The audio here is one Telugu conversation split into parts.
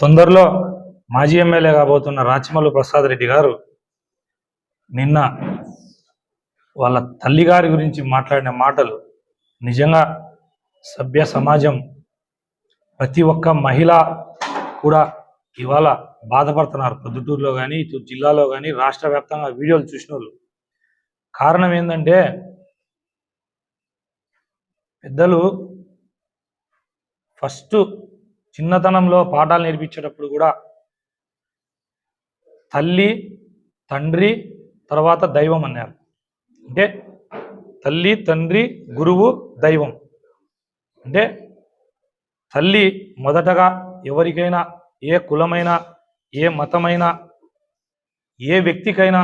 తొందరలో మాజీ ఎమ్మెల్యే కాబోతున్న రాచమల్లు ప్రసాద్ రెడ్డి గారు నిన్న వాళ్ళ తల్లిగారి గురించి మాట్లాడిన మాటలు నిజంగా సభ్య సమాజం ప్రతి ఒక్క మహిళ కూడా ఇవాళ బాధపడుతున్నారు. పొద్దుటూరులో కానీ ఇటు జిల్లాలో కానీ రాష్ట్ర వ్యాప్తంగా వీడియోలు చూసిన వాళ్ళు. కారణం ఏంటంటే పెద్దలు ఫస్ట్ చిన్నతనంలో పాఠాలు నేర్పించేటప్పుడు కూడా తల్లి, తండ్రి, తర్వాత దైవం అన్నారు. అంటే తల్లి, తండ్రి, గురువు, దైవం. అంటే తల్లి మొదటగా ఎవరికైనా, ఏ కులమైనా, ఏ మతమైనా, ఏ వ్యక్తికైనా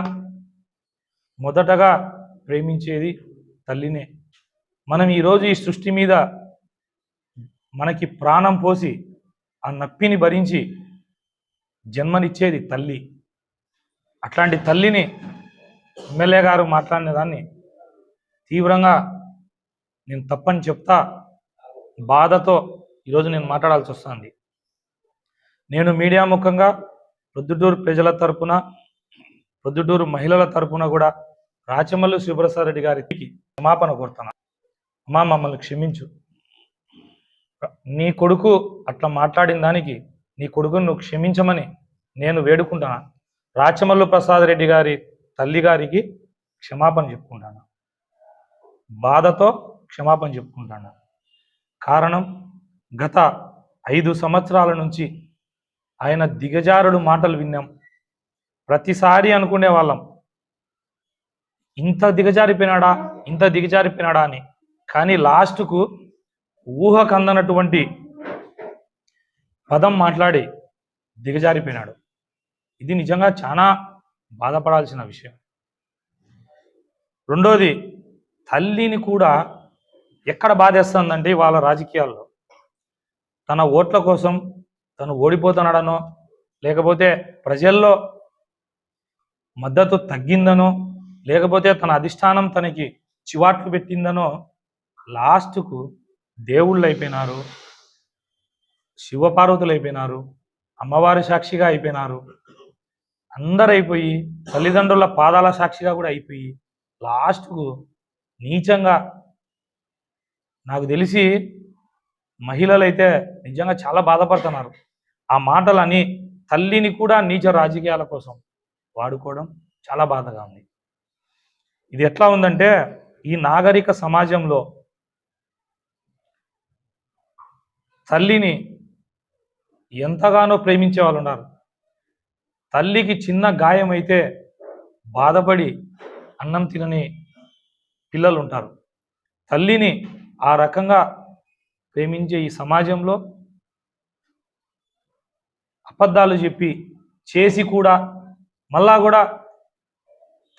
మొదటగా ప్రేమించేది తల్లినే. మనం ఈరోజు ఈ సృష్టి మీద మనకి ప్రాణం పోసి ఆ నొప్పిని భరించి జన్మనిచ్చేది తల్లి. అట్లాంటి తల్లిని ఎమ్మెల్యే గారు మాట్లాడిన దాన్ని తీవ్రంగా నేను తప్పని చెప్తా, బాధతో ఈరోజు నేను మాట్లాడాల్సి వస్తుంది. నేను మీడియా ముఖంగా ప్రొద్దుటూరు ప్రజల తరపున, ప్రొద్దుటూరు మహిళల తరపున కూడా రాచమల్లు శివప్రసాద్ రెడ్డి గారికి క్షమాపణ కోరుతున్నా. అమ్మా, మమ్మల్ని క్షమించు. నీ కొడుకు అట్లా మాట్లాడిన దానికి నీ కొడుకును నువ్వు క్షమించమని నేను వేడుకుంటున్నా. రాచమల్లు ప్రసాద్ రెడ్డి గారి తల్లి గారికి క్షమాపణ చెప్పుకుంటాను, బాధతో క్షమాపణ చెప్పుకుంటాను. కారణం, గత 5 సంవత్సరాల నుంచి ఆయన దిగజారుడు మాటలు విన్నాం. ప్రతిసారి అనుకునే వాళ్ళం ఇంత దిగజారిపోయినాడా, ఇంత దిగజారిపోయినాడా అని. కానీ లాస్ట్కు ఊహకు అందనటువంటి పదం మాట్లాడి దిగజారిపోయినాడు. ఇది నిజంగా చాలా బాధపడాల్సిన విషయం. రెండోది, తల్లిని కూడా ఎక్కడ బాధేస్తుందంటే వాళ్ళ రాజకీయాల్లో తన ఓట్ల కోసం తను ఓడిపోతున్నాడనో, లేకపోతే ప్రజల్లో మద్దతు తగ్గిందనో, లేకపోతే తన అధిష్టానం తనకి చివాట్లు పెట్టిందనో లాస్ట్కు దేవుళ్ళు అయిపోయినారు, శివపార్వతులు అయిపోయినారు, అమ్మవారి సాక్షిగా అయిపోయినారు, అందరు అయిపోయి తల్లిదండ్రుల పాదాల సాక్షిగా కూడా అయిపోయి లాస్ట్కు నీచంగా, నాకు తెలిసి మహిళలు అయితే నిజంగా చాలా బాధపడుతున్నారు. ఆ మాటలని తల్లిని కూడా నీచ రాజకీయాల కోసం వాడుకోవడం చాలా బాధగా ఉంది. ఇది ఎట్లా ఉందంటే, ఈ నాగరిక సమాజంలో తల్లిని ఎంతగానో ప్రేమించే వాళ్ళు ఉన్నారు. తల్లికి చిన్న గాయం అయితే బాధపడి అన్నం తినని పిల్లలు ఉంటారు. తల్లిని ఆ రకంగా ప్రేమించే ఈ సమాజంలో అబద్ధాలు చెప్పి చేసి కూడా మళ్ళా కూడా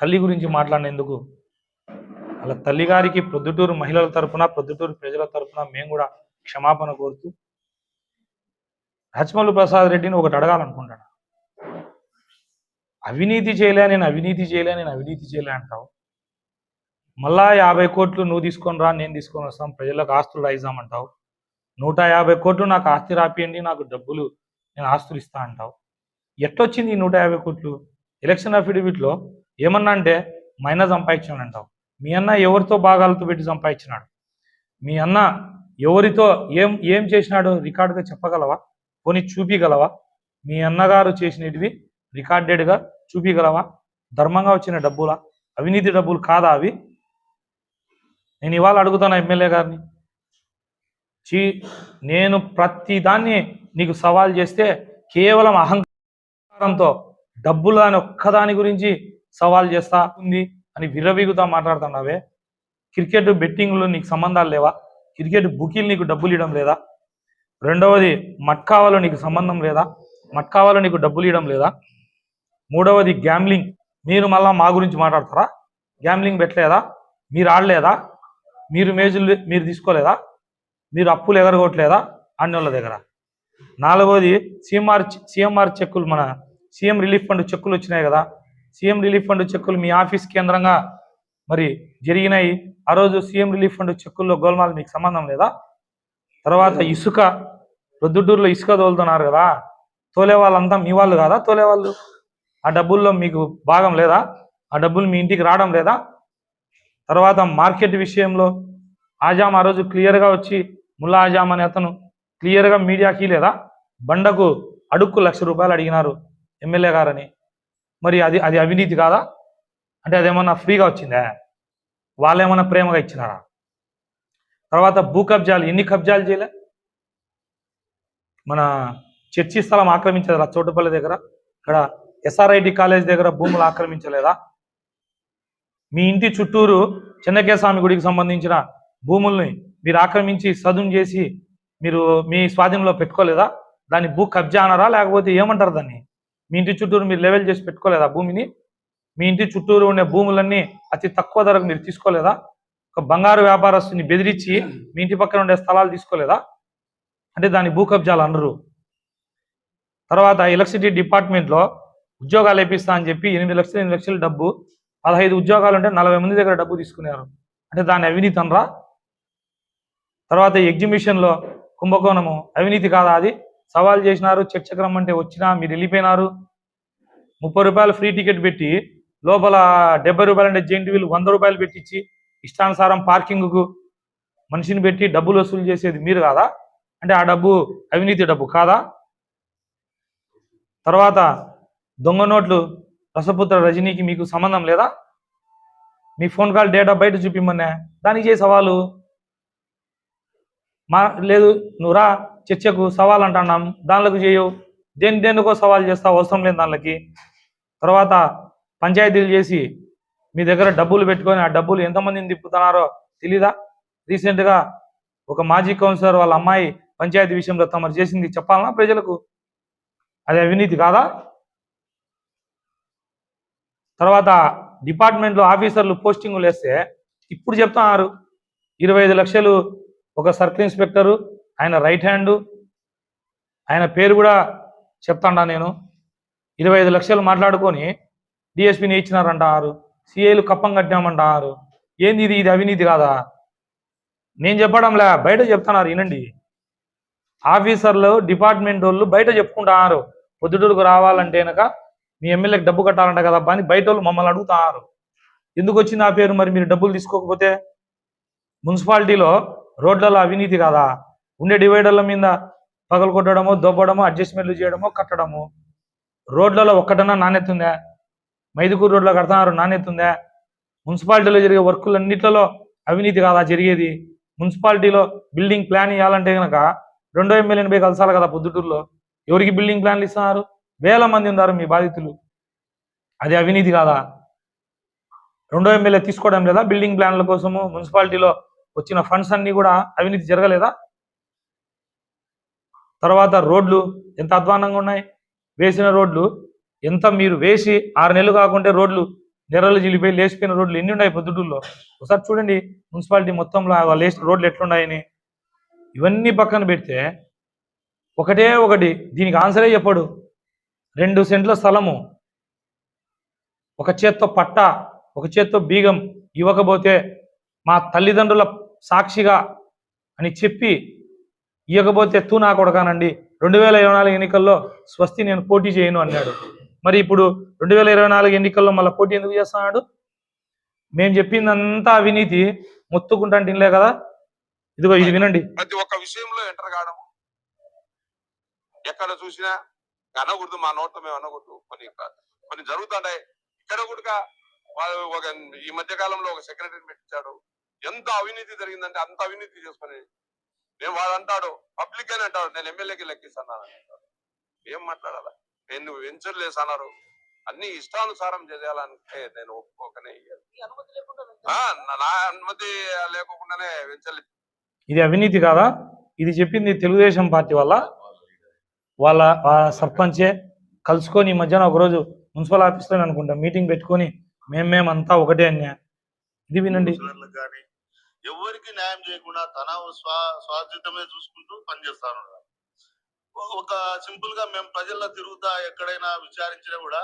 తల్లి గురించి మాట్లాడినందుకు అలా తల్లిగారికి ప్రొద్దుటూరు మహిళల తరపున, ప్రొద్దుటూరు ప్రజల తరపున మేము కూడా క్షమాపణ కోరుతూ, రాచమల్లు ప్రసాద్ రెడ్డిని ఒకటి అడగాలనుకుంటాను. అవినీతి చేయలే, నేను అవినీతి చేయలే, నేను అవినీతి చేయలే అంటావు. మళ్ళా 50 కోట్లు నువ్వు తీసుకొని రా, నేను తీసుకొని వస్తాం, ప్రజలకు ఆస్తులు రాయిద్దామంటావు. 150 కోట్లు నాకు ఆస్తి రాపియండి, నాకు డబ్బులు, నేను ఆస్తులు ఇస్తా అంటావు. ఎట్టొచ్చింది ఈ 150 కోట్లు? ఎలక్షన్ అఫిడవిట్లో ఏమన్నా అంటే మా అన్న సంపాదించాను అంటావు. మీ అన్న ఎవరితో భాగాలతో పెట్టి సంపాదించినాడు? మీ అన్న ఎవరితో ఏం చేసినాడు రికార్డుగా చెప్పగలవా? పోనీ చూపించగలవా? మీ అన్నగారు చేసినవి రికార్డెడ్గా చూపించగలవా? ధర్మంగా వచ్చిన డబ్బులా? అవినీతి డబ్బులు కాదా అవి? నేను ఇవాళ అడుగుతాను ఎమ్మెల్యే గారిని. నేను ప్రతి దాన్ని నీకు సవాల్ చేస్తే కేవలం అహంకారంతో డబ్బులు అని ఒక్కదాని గురించి సవాల్ చేస్తా ఉంది అని విర్రవీగుతా మాట్లాడుతున్నావే. క్రికెట్ బెట్టింగ్లో నీకు సంబంధాలు లేవా? క్రికెట్ బుకీలు నీకు డబ్బులు ఇవ్వడం లేదా? రెండవది, మట్కావాలో నీకు సంబంధం లేదా? మట్కావాలో నీకు డబ్బులు ఇవ్వడం లేదా? మూడవది, గ్యాంబ్లింగ్. మీరు మళ్ళా మా గురించి మాట్లాడతారా? గ్యాంబ్లింగ్ పెట్టలేదా? మీరు ఆడలేదా? మీరు మేజులు మీరు తీసుకోలేదా? మీరు అప్పులు ఎగరగొట్టలేదా ఆడినోళ్ళ దగ్గర? నాలుగవది, సిఎంఆర్ చెక్కులు, మన సీఎం రిలీఫ్ ఫండ్ చెక్కులు వచ్చినాయి కదా. సీఎం రిలీఫ్ ఫండ్ చెక్కులు మీ ఆఫీస్ కేంద్రంగా మరి జరిగినాయి. ఆ రోజు సీఎం రిలీఫ్ ఫండ్ చెక్కుల్లో గోల్మాల్ మీకు సంబంధం లేదా? తర్వాత ఇసుక, ప్రొద్దుటూరులో ఇసుక తోలుతున్నారు కదా, తోలే వాళ్ళంతా మీ వాళ్ళు కాదా? తోలేవాళ్ళు ఆ డబ్బుల్లో మీకు భాగం లేదా? ఆ డబ్బులు మీ ఇంటికి రావడం లేదా? తర్వాత మార్కెట్ విషయంలో ఆజామ్ ఆ రోజు క్లియర్గా వచ్చి, ముల్లా ఆజామ్ అనే అతను క్లియర్గా మీడియాకి లేదా బండకు అడుక్కు ₹1,00,000 అడిగినారు ఎమ్మెల్యే గారని. మరి అది అది అవినీతి కాదా? అంటే అదేమన్నా ఫ్రీగా వచ్చిందా? వాళ్ళేమన్నా ప్రేమగా ఇచ్చినారా? తర్వాత భూ కబ్జాలు ఎన్ని కబ్జాలు చేయలే? మన చర్చి స్థలం ఆక్రమించలేదా చోటుపల్లి దగ్గర? ఇక్కడ ఎస్ఆర్ఐటి కాలేజ్ దగ్గర భూములు ఆక్రమించలేదా? మీ ఇంటి చుట్టూరు చెన్నకేస్వామి గుడికి సంబంధించిన భూముల్ని మీరు ఆక్రమించి సదును చేసి మీరు మీ స్వాధీనంలో పెట్టుకోలేదా? దాన్ని భూ కబ్జా అనరా, లేకపోతే ఏమంటారు దాన్ని? మీ ఇంటి చుట్టూరు మీరు లెవెల్ చేసి పెట్టుకోలేదా భూమిని? మీ ఇంటి చుట్టూరు ఉండే భూములన్నీ అతి తక్కువ ధరకు మీరు తీసుకోలేదా? ఒక బంగారు వ్యాపారస్తుని బెదిరించి మీ ఇంటి పక్కన ఉండే స్థలాలు తీసుకోలేదా? అంటే దాన్ని భూ కబ్జాలు అనరు. తర్వాత ఎలక్ట్రిసిటీ డిపార్ట్మెంట్లో ఉద్యోగాలు వేపిస్తా అని చెప్పి 8 లక్షల డబ్బు, 15 ఉద్యోగాలు ఉంటే 40 మంది దగ్గర డబ్బు తీసుకున్నారు. అంటే దాన్ని అవినీతి అనరా? తర్వాత ఎగ్జిబిషన్లో కుంభకోణము అవినీతి కాదా? అది సవాల్ చేసినారు, చర్చకు రమ్మంటే వచ్చినా మీరు వెళ్ళిపోయినారు. ₹30 ఫ్రీ టికెట్ పెట్టి లోపల ₹70 అంటే జెయింట్ వీల్ ₹100 పెట్టించి ఇష్టానుసారం పార్కింగ్కు మనిషిని పెట్టి డబ్బులు వసూలు చేసేది మీరు కాదా? అంటే ఆ డబ్బు అవినీతి డబ్బు కాదా? తర్వాత దొంగ నోట్లు రసపుత్ర రజనీకి మీకు సంబంధం లేదా? మీ ఫోన్ కాల్ డేటా బయట చూపిమ్మన్నా దానికి చేసే సవాలు మా లేదు, నువ్వు రా చర్చకు సవాల్ అంటున్నాం, దానిలోకి చేయవు. దేనికో సవాల్ చేస్తావు అవసరం లేని దానిలోకి. తర్వాత పంచాయతీలు చేసి మీ దగ్గర డబ్బులు పెట్టుకొని ఆ డబ్బులు ఎంతమందిని తిప్పుతున్నారో తెలీదా? రీసెంట్గా ఒక మాజీ కౌన్సిలర్ వాళ్ళ అమ్మాయి పంచాయతీ విషయంలో తమరు చేసింది చెప్పాలన్నా ప్రజలకు? అది అవినీతి కాదా? తర్వాత డిపార్ట్మెంట్లో ఆఫీసర్లు పోస్టింగులు వేస్తే ఇప్పుడు చెప్తున్నారు 25 లక్షలు ఒక సర్కిల్ ఇన్స్పెక్టరు, ఆయన రైట్ హ్యాండు, ఆయన పేరు కూడా చెప్తాడా నేను. 25 లక్షలు మాట్లాడుకొని డిఎస్పీని ఇచ్చినారంటారు, సిఐలు కప్పం కట్టామంటారు. ఏంది ఇది? ఇది అవినీతి కాదా? నేను చెప్పడంలే, బయట చెప్తున్నారు, వినండి. ఆఫీసర్లు డిపార్ట్మెంట్ వాళ్ళు బయట చెప్పుకుంటున్నారు, పొద్దుటూరుకు రావాలంటే కనుక మీ ఎమ్మెల్యేకి డబ్బు కట్టాలంట కదా అని బయట వాళ్ళు మమ్మల్ని అడుగుతున్నారు. ఎందుకు వచ్చింది ఆ పేరు? మరి మీరు డబ్బులు తీసుకోకపోతే? మున్సిపాలిటీలో రోడ్లలో అవినీతి కాదా? ఉండే డివైడర్ల మీద పగలు కొట్టడమో, దొబ్బడమో, అడ్జస్ట్మెంట్లు చేయడమో, కట్టడము. రోడ్లలో ఒక్కటన్నా నాణ్యత ఉందా? మైదుకూరు రోడ్లో కడుతున్నారు, నాణ్యత ఉందా? మున్సిపాలిటీలో జరిగే వర్కులన్నిట్లలో అవినీతి కాదా జరిగేది? మున్సిపాలిటీలో బిల్డింగ్ ప్లాన్ ఇవ్వాలంటే కనుక 2వ ఎమ్మెల్యేని పోయి కలసాలి కదా పొద్దుటూరులో. ఎవరికి బిల్డింగ్ ప్లాన్లు ఇస్తున్నారు? వేల మంది ఉన్నారు మీ బాధితులు. అది అవినీతి కాదా? 2వ ఎమ్మెల్యే తీసుకోవడం లేదా బిల్డింగ్ ప్లాన్ల కోసము? మున్సిపాలిటీలో వచ్చిన ఫండ్స్ అన్ని కూడా అవినీతి జరగలేదా? తర్వాత రోడ్లు ఎంత అధ్వానంగా ఉన్నాయి. వేసిన రోడ్లు ఎంత, మీరు వేసి 6 నెలలు కాకుంటే రోడ్లు నెర్రలు జిలిపోయి లేచిపోయిన రోడ్లు ఎన్ని ఉన్నాయి పొద్దుటూరులో? ఒకసారి చూడండి మున్సిపాలిటీ మొత్తంలో వాళ్ళు వేసిన రోడ్లు ఎట్లున్నాయని. ఇవన్నీ పక్కన పెడితే ఒకటే ఒకటి దీనికి ఆన్సరే చెప్పడు. 2 సెంట్ల స్థలము, ఒక చేత్తో పట్ట, ఒక చేత్తో బీగం ఇవ్వకపోతే మా తల్లిదండ్రుల సాక్షిగా అని చెప్పి ఇవ్వకపోతే తూ నా కొడకానండి 2024 ఎన్నికల్లో స్వస్తి నేను పోటీ చేయను అన్నాడు. మరి ఇప్పుడు 2024 ఎన్నికల్లో మళ్ళీ పోటీ ఎందుకు చేస్తున్నాడు? మేము చెప్పిందంతా అవినీతి మొత్తుకుంటా తినలే కదా. ఇదిగో ఇది వినండి. ప్రతి ఒక్క విషయంలో ఎంటర్ కావడం, ఎక్కడ చూసినా అనకూడదు, మా నోట్లో మేము అనకూడదు, కొన్ని జరుగుతుంటాయి. ఇక్కడ కూడా వాళ్ళు ఈ మధ్య కాలంలో ఒక సెక్రటరీ పెట్టించాడు. ఎంత అవినీతి జరిగిందంటే అంత అవినీతి చేసుకుని నేను వాడు అంటాడు, పబ్లిక్ అని అంటాడు, నేను ఎమ్మెల్యేకి లెక్కిస్తాను అంటాడు. ఏం మాట్లాడాలా? నేను వెంచర్లు వేసన్నారు, అన్ని ఇష్టానుసారం చేయాలంటే నేను ఒప్పుకోకనే, నా అనుమతి లేకుండానే వెంచర్లు. ఇది అవినీతి కాదా? ఇది చెప్పింది తెలుగుదేశం పార్టీ వాళ్ళ సర్పంచే కలుసుకొని ఈ మధ్యాహ్నం ఒకరోజు మున్సిపల్ ఆఫీస్లో అనుకుంటా మీటింగ్ పెట్టుకొని మేమంతా ఒకటే అన్యా. ఇది వినండి. ఎవరికి న్యాయం చేయకుండా తన స్వార్థమే చూసుకుంటూ పనిచేస్తాను. ఒక సింపుల్ గా మేము ప్రజల్లో తిరుగుతా ఎక్కడైనా విచారించినా కూడా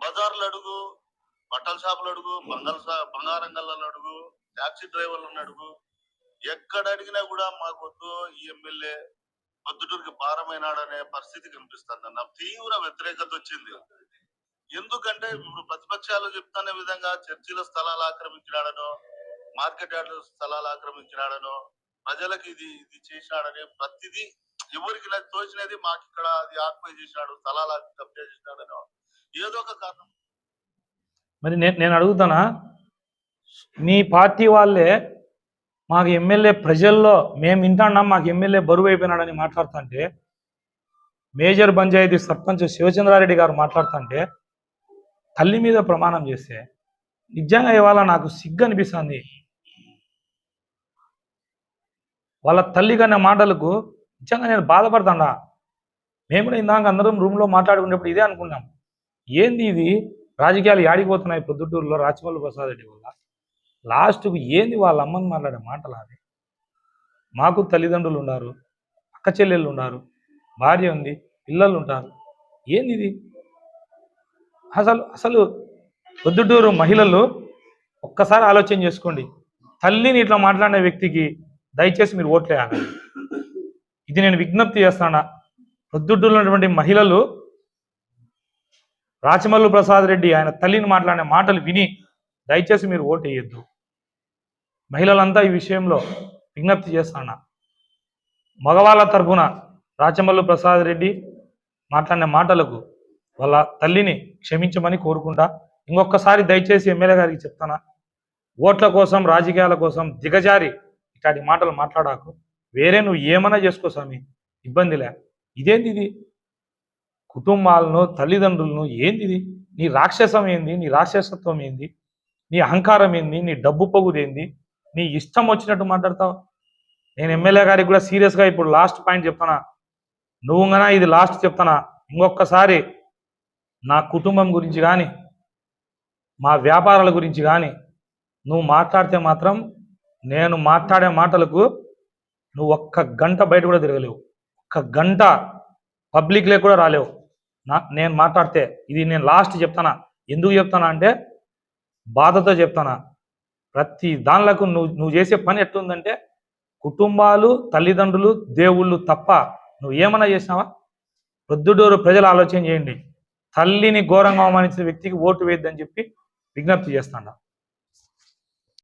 బజార్లు అడుగు, బట్టల షాపులు అడుగు, బంగారం గల్లలో అడుగు, టాక్సీ డ్రైవర్లను అడుగు, ఎక్కడ అడిగినా కూడా మాకొద్దు ఈ ఎమ్మెల్యే పొద్దుటూరికి భారమైనాడనే పరిస్థితి కనిపిస్తుంది అన్న. తీవ్ర వ్యతిరేకత వచ్చింది. ఎందుకంటే ఇప్పుడు ప్రతిపక్షాలు చెప్తున్న విధంగా చర్చిల స్థలాలు ఆక్రమించినాడనో, మార్కెట్ యార్డు స్థలాలు ఆక్రమించినాడనో, ప్రజలకు ఇది ఇది చేసినాడని ప్రతిదీ ఎవరికి తోచినది మాకు ఇక్కడ అది ఆక్యుపై చేసినాడు, స్థలాలు కబ్జా చేసినాడనో ఏదో ఒక కారణం. మరి నేను అడుగుతానా, మీ పార్టీ వాళ్ళే మాకు ఎమ్మెల్యే ప్రజల్లో మేము వింటున్నాం, మాకు ఎమ్మెల్యే బరువు అయిపోయినాడని మాట్లాడుతుంటే, మేజర్ పంచాయతీ సర్పంచ్ శివచంద్రారెడ్డి గారు మాట్లాడుతుంటే తల్లి మీద ప్రమాణం చేస్తే నిజంగా ఇవాళ నాకు సిగ్గు అనిపిస్తుంది. వాళ్ళ తల్లి కన్నా మాటలకు నిజంగా నేను బాధపడతాడా. మేము కూడా ఇందాక అందరం రూమ్లో మాట్లాడుకునేప్పుడు ఇదే అనుకున్నాం, ఏంది ఇది రాజకీయాలు యాడిపోతున్నాయి పొద్దుటూరులో రాచమల్లు ప్రసాద్ రెడ్డి వల్ల. లాస్ట్కు ఏంది వాళ్ళ అమ్మని మాట్లాడే మాటలు అది. మాకు తల్లిదండ్రులు ఉన్నారు, అక్క చెల్లెళ్ళు ఉన్నారు, భార్య ఉంది, పిల్లలు ఉంటారు, ఏంది ఇది అసలు పొద్దుటూరు మహిళలు ఒక్కసారి ఆలోచన చేసుకోండి. తల్లిని ఇట్లా మాట్లాడిన వ్యక్తికి దయచేసి మీరు ఓట్లేయాలి. ఇది నేను విజ్ఞప్తి చేస్తానా. పొద్దుటూరులో ఉన్నటువంటి మహిళలు రాచమల్లు ప్రసాద్ రెడ్డి ఆయన తల్లిని మాట్లాడిన మాటలు విని దయచేసి మీరు ఓటు వేయొద్దు. మహిళలంతా ఈ విషయంలో విజ్ఞప్తి చేస్తానా. మగవాళ్ళ తరఫున రాచమల్లు ప్రసాద్ రెడ్డి మాట్లాడిన మాటలకు వాళ్ళ తల్లిని క్షమించమని కోరుకుంటా. ఇంకొకసారి దయచేసి ఎమ్మెల్యే గారికి చెప్తానా, ఓట్ల కోసం రాజకీయాల కోసం దిగజారి ఇట్లాంటి మాటలు మాట్లాడాకు. వేరే నువ్వు ఏమైనా చేసుకో స్వామి, ఇబ్బందిలే. ఇదేంది ఇది, కుటుంబాలను తల్లిదండ్రులను ఏంది ఇది, నీ రాక్షసం ఏంది, నీ రాక్షసత్వం ఏంది, నీ అహంకారం ఏంది, నీ డబ్బు పొగుదేంది, నీ ఇష్టం వచ్చినట్టు మాట్లాడతావు. నేను ఎమ్మెల్యే గారికి కూడా సీరియస్గా ఇప్పుడు లాస్ట్ పాయింట్ చెప్తానా, నువ్వు గనా ఇది లాస్ట్ చెప్తానా, ఇంకొకసారి నా కుటుంబం గురించి కానీ మా వ్యాపారాల గురించి కానీ నువ్వు మాట్లాడితే మాత్రం నేను మాట్లాడే మాటలకు నువ్వు ఒక్క గంట బయట కూడా తిరగలేవు, ఒక్క గంట పబ్లిక్లే కూడా రాలేవు. నేను మాట్లాడితే ఇది నేను లాస్ట్ చెప్తానా. ఎందుకు చెప్తానా అంటే బాధతో చెప్తానా. ప్రతి దానిలకు నువ్వు చేసే పని ఎట్లుందంటే కుటుంబాలు తల్లిదండ్రులు దేవుళ్ళు తప్ప నువ్వు ఏమన్నా చేసినావా. ప్రొద్దుటూరు ప్రజలు ఆలోచన చేయండి. తల్లిని ఘోరంగా అవమానించిన వ్యక్తికి ఓటు వేయద్దని చెప్పి విజ్ఞప్తి చేస్తాను.